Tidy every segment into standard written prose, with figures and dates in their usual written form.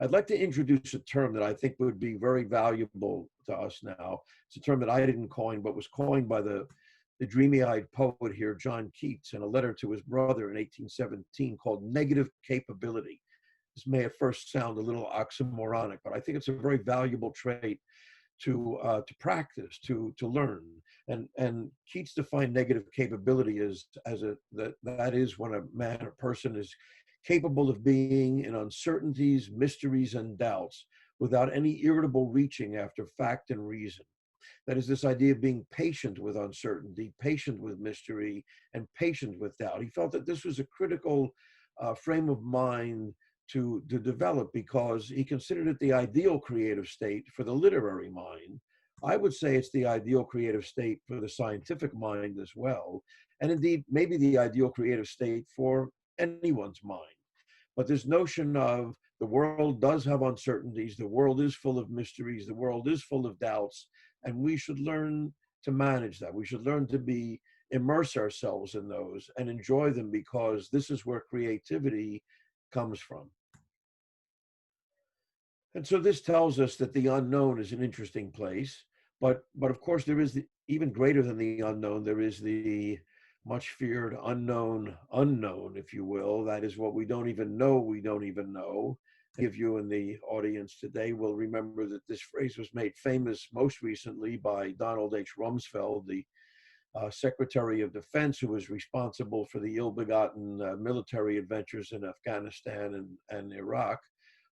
I'd like to introduce a term that I think would be very valuable to us now. It's a term that I didn't coin, but was coined by the dreamy-eyed poet here, John Keats, in a letter to his brother in 1817 called negative capability. This may at first sound a little oxymoronic, but I think it's a very valuable trait to practice, to learn. And Keats defined negative capability as that is when a person is capable of being in uncertainties, mysteries, and doubts without any irritable reaching after fact and reason. That is this idea of being patient with uncertainty, patient with mystery, and patient with doubt. He felt that this was a critical frame of mind to develop because he considered it the ideal creative state for the literary mind. I would say it's the ideal creative state for the scientific mind as well, and indeed maybe the ideal creative state for anyone's mind. But this notion of the world does have uncertainties, the world is full of mysteries, the world is full of doubts, and we should learn to manage that. We should learn to immerse ourselves in those and enjoy them, because this is where creativity comes from. And so this tells us that the unknown is an interesting place, but of course there is even greater than the unknown. There is the much feared unknown, if you will. That is what we don't even know. We don't even know. Many of you in the audience today will remember that this phrase was made famous most recently by Donald H. Rumsfeld, the Secretary of Defense, who was responsible for the ill-begotten military adventures in Afghanistan and Iraq.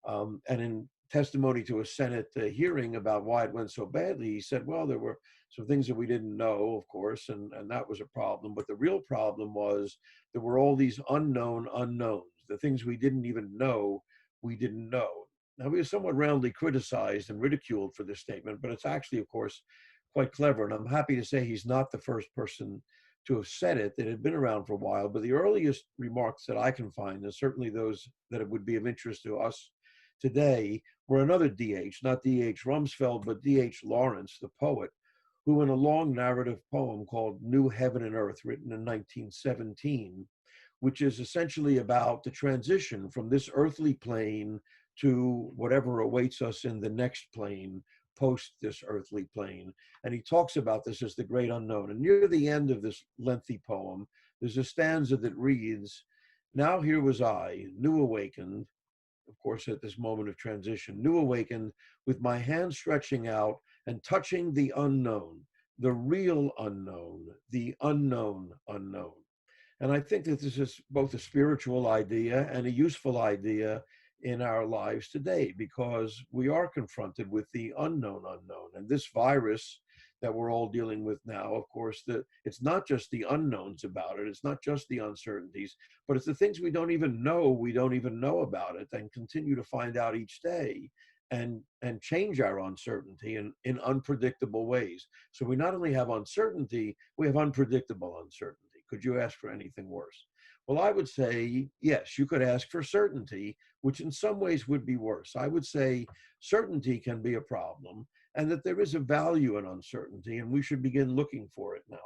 And in testimony to a Senate hearing about why it went so badly, he said, well, there were some things that we didn't know, of course, and that was a problem. But the real problem was there were all these unknown unknowns, the things we didn't even know we didn't know. Now, he was somewhat roundly criticized and ridiculed for this statement, but it's actually, of course, quite clever. And I'm happy to say he's not the first person to have said it. It had been around for a while, but the earliest remarks that I can find, and certainly those that it would be of interest to us today, were another DH, not D.H. Rumsfeld, but D.H. Lawrence, the poet, who in a long narrative poem called New Heaven and Earth, written in 1917, which is essentially about the transition from this earthly plane to whatever awaits us in the next plane, post this earthly plane. And he talks about this as the great unknown. And near the end of this lengthy poem, there's a stanza that reads, now here was I, new awakened, of course, at this moment of transition, new awakened, with my hand stretching out and touching the unknown, the real unknown, the unknown unknown. And I think that this is both a spiritual idea and a useful idea in our lives today, because we are confronted with the unknown unknown. And this virus that we're all dealing with now, of course, it's not just the unknowns about it, it's not just the uncertainties, but it's the things we don't even know about it, and continue to find out each day and change our uncertainty in unpredictable ways. So we not only have uncertainty, we have unpredictable uncertainty. Could you ask for anything worse? Well, I would say, yes, you could ask for certainty, which in some ways would be worse. I would say certainty can be a problem, and that there is a value in uncertainty, and we should begin looking for it now.